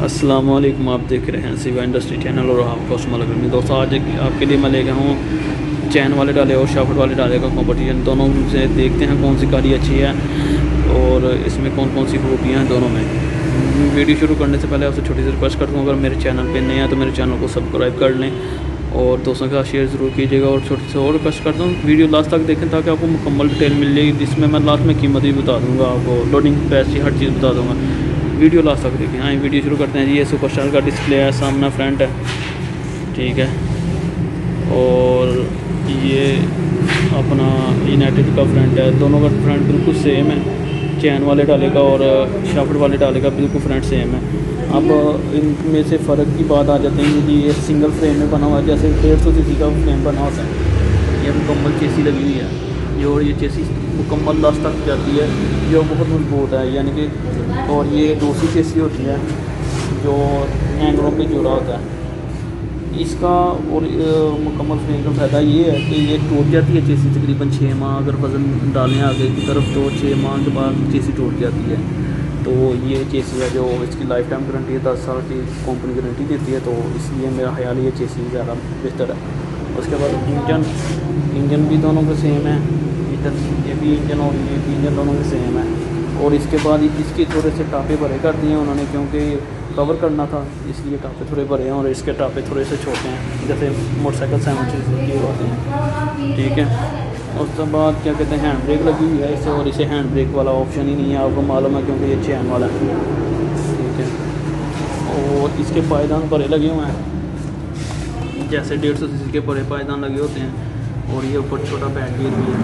अस्सलाम वालेकुम, आप देख रहे हैं सिवा इंडस्ट्री चैनल और आपको उसमें दोस्तों आज आपके लिए मैं ले गया हूँ चैन वाले डाले और शाफ्ट वाले डाले का कंपटीशन। दोनों से देखते हैं कौन सी गाड़ी अच्छी है और इसमें कौन कौन सी खूबियाँ हैं दोनों में। वीडियो शुरू करने से पहले आपसे छोटी सी रिक्वेस्ट करता हूँ, अगर मेरे चैनल पर नए हैं तो मेरे चैनल को सब्सक्राइब कर लें और दोस्तों के साथ शेयर ज़रूर कीजिएगा। और छोटी सी और रिक्वेस्ट करता हूँ, वीडियो लास्ट तक देखें ताकि आपको मुकम्मल डिटेल मिल जाएगी, जिसमें मैं लास्ट में कीमत भी बता दूँगा, आपको लोडिंग पैसे हर चीज़ बता दूँगा। वीडियो लास्ट तक देखें। हाँ, वीडियो शुरू करते हैं जी। ये सुपरस्टार का डिस्प्ले है, सामना फ्रंट है, ठीक है। और ये अपना यूनाइटेड का फ्रंट है, दोनों का फ्रंट बिल्कुल सेम है। चैन वाले डाले का और शाफ्ट वाले डाले का बिल्कुल फ्रंट सेम है। अब इनमें से फ़र्क की बात आ जाते हैं कि ये सिंगल फ्रेम में बना हुआ है, जैसे 150 सीसी का फ्रेम बना होता है। ये मुकम्मल चेसी लगी हुई है ये, और ये चेसी मुकम्मल लास्ट तक जाती है, जो बहुत मजबूत है यानी कि। और ये दूसरी चेसी होती है जो एंगलों पे जुड़ा होता है इसका। और मुकम्मल फ्रेम का फ़ायदा ये है कि ये टूट जाती है चेसी तकरीबन 6 माह अगर वज़न डालें आगे की तरफ तो 6 माह के बाद चेसी टूट जाती है। तो ये चेसी है जो इसकी लाइफ टाइम गारंटी है, 10 साल की कंपनी गारंटी देती है, तो इसलिए मेरा ख्याल ये चेसी ज़्यादा बेहतर है। उसके बाद इंजन भी दोनों के सेम है, इधर ये भी इंजन और ये भी इंजन दोनों के सेम है। और इसके बाद इसके थोड़े से टापे भरे कर दिए उन्होंने, क्योंकि कवर करना था इसलिए टापे थोड़े भरे हैं। और इसके टापे थोड़े से छोटे हैं, जैसे मोटरसाइकिल 7 के होते हैं, ठीक है। उसके बाद क्या कहते हैं, हैंड ब्रेक लगी हुई है इसे, और इसे हैंड ब्रेक वाला ऑप्शन ही नहीं है, आपको मालूम है, क्योंकि ये चैन वाला है, ठीक है। और इसके पायदान बड़े लगे हुए हैं, जैसे 150 सीसी के बड़े पायदान लगे होते हैं। और ये ऊपर छोटा बैक गियर भी है,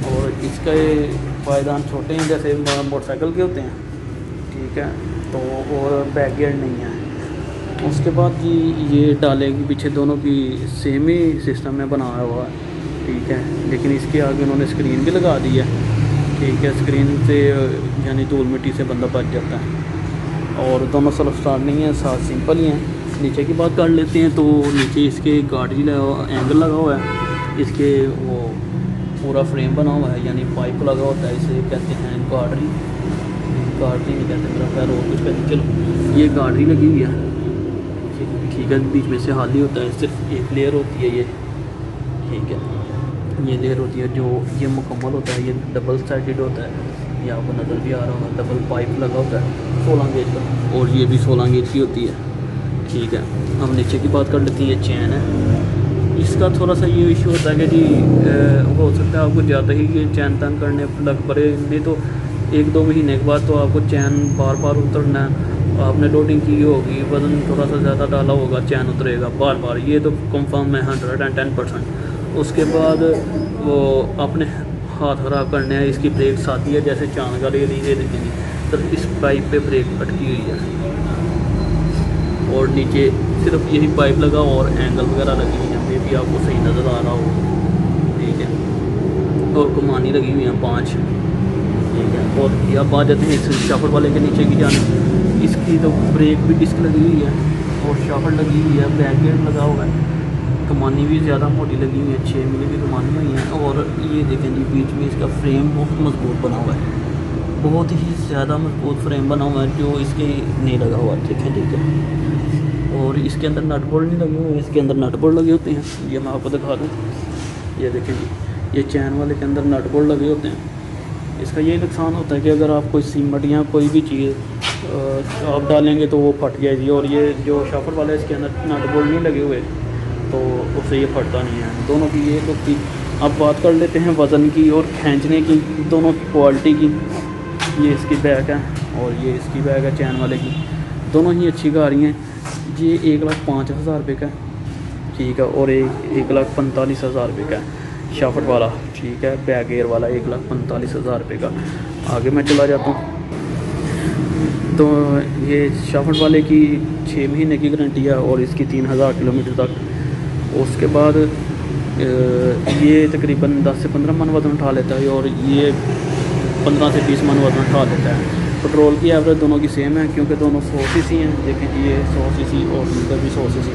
और इसके पायदान छोटे हैं जैसे मोटरसाइकिल के होते हैं, ठीक है। तो और बैक गियर नहीं है। उसके बाद ये डाले के पीछे दोनों की सेम ही सिस्टम में बनाया हुआ है, ठीक है। लेकिन इसके आगे उन्होंने स्क्रीन भी लगा दी है, ठीक है। स्क्रीन से यानी धूल मिट्टी से बंदा बच जाता है। और दोनों सेल्फ स्टार्ट नहीं है, साथ सिंपल ही हैं। नीचे की बात कर लेते हैं तो नीचे इसके गाड़ी एंगल लगा हुआ है, इसके वो पूरा फ्रेम बना हुआ है, यानी पाइप लगा होता है, इसे कहते हैं गार्डरी नहीं कहते मेरा ख्याल, और कुछ कहते। चलो ये गार्डरी लगी हुई है, ठीक है। बीच में से हाली होता है, सिर्फ एक लेयर होती है ये, ठीक है। ये लेयर होती है जो ये मुकम्मल होता है, ये डबल साइडेड होता है, ये आपको नज़र भी आ रहा होगा। डबल पाइप लगा होता है 16 गेज का, और ये भी 16 गेज की होती है, ठीक है। अब नीचे की बात कर लेते हैं। ये चैन है, इसका थोड़ा सा ये इशू होता है कि जी हो सकता है आपको ज़्यादा ही ये चैन तंग करने लग पड़े, नहीं तो 1-2 महीने के बाद तो आपको चैन बार बार उतरना है। आपने लोडिंग की होगी, वज़न थोड़ा सा ज़्यादा डाला होगा, चैन उतरेगा बार बार, ये तो कंफर्म है 110%। उसके बाद वो अपने हाथ ख़राब करने हैं। इसकी ब्रेक आती है जैसे चांद का ले लीजिए, देखेंगे तो इस पाइप पे ब्रेक अटकी हुई है, और नीचे सिर्फ यही पाइप लगा और एंगल वगैरह लगी हुई है, मे भी आपको सही नज़र आ रहा हो, ठीक है। और कमानी लगी हुई है 5, ठीक है। और अब आ जाते हैं इस शाफ्ट वाले के नीचे की जाने। इसकी तो ब्रेक भी डिस्क लगी हुई है और शाफ्ट लगी हुई है, बैक गेयर लगा हुआ है, कमानी भी ज़्यादा मोटी लगी हुई है, 6 मिली की कमानी हुई है। और ये देखें जी, बीच में इसका फ्रेम बहुत मजबूत बना हुआ है, बहुत ही ज़्यादा मजबूत फ्रेम बना हुआ है, जो इसके नहीं लगा हुआ, ठीक है। और इसके अंदर नट बोल्ट नहीं लगे हुए, इसके अंदर नट बोल्ट लगे होते हैं, ये मैं आपको दिखा दूँ। ये देखें जी, ये चैन वाले के अंदर नट बोल्ट लगे होते हैं। इसका ये नुकसान होता है कि अगर आप कोई सीमेंट या कोई भी चीज़ आप डालेंगे तो वो फट जाएगी, और ये जो शाफ्ट वाला है इसके अंदर नट बोल्ट नहीं लगे हुए तो उससे ये फटता नहीं है। दोनों की ये लुक थी। अब बात कर लेते हैं वज़न की और खींचने की, दोनों की क्वालिटी की। ये इसकी बैग है और ये इसकी बैग है चैन वाले की, दोनों ही अच्छी गाड़ी हैं। ये 1,05,000 रुपये का है, ठीक है। और 1,45,000 रुपये का है शाफ्ट वाला, ठीक है। बैक एयर वाला 1,45,000 रुपये का। आगे मैं चला जाता हूँ तो ये शाफ्ट वाले की 6 महीने की गारंटी है और इसकी 3,000 किलोमीटर तक। उसके बाद ये तकरीबन 10 से 15 मन वज़न उठा लेता है, और ये 15 से 20 मन वज़न उठा लेता है। पेट्रोल की एवरेज दोनों की सेम है, क्योंकि दोनों 100 सीसी हैं। देखें जी, ये 100 सीसी और इधर भी 100 सीसी,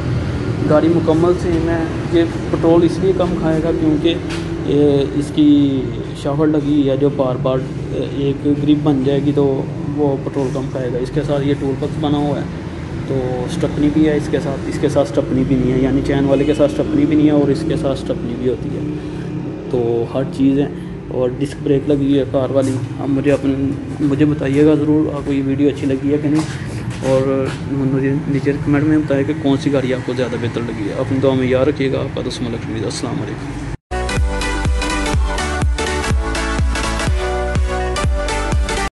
गाड़ी मुकम्मल सेम है। ये पेट्रोल इसलिए कम खाएगा क्योंकि इसकी शाफ्ट लगी है जो बार बार एक ग्रिप बन जाएगी तो वो पेट्रोल कम खाएगा। इसके साथ ये टूल बॉक्स बना हुआ है, तो स्टपनी भी है इसके साथ स्टपनी भी नहीं है, यानी चैन वाले के साथ स्टपनी भी नहीं है और इसके साथ स्टपनी भी होती है, तो हर चीज़ है। और डिस्क ब्रेक लगी हुई है कार वाली। अब मुझे बताइएगा ज़रूर आपको ये वीडियो अच्छी लगी है कि नहीं, और मुझे नीचे कमेंट में बताइए कि कौन सी गाड़ी आपको ज़्यादा बेहतर लगी है। अपनी दुआ में याद रखिएगा। आपका दोस्त लक्ष्मी। अस्सलाम वालेकुम।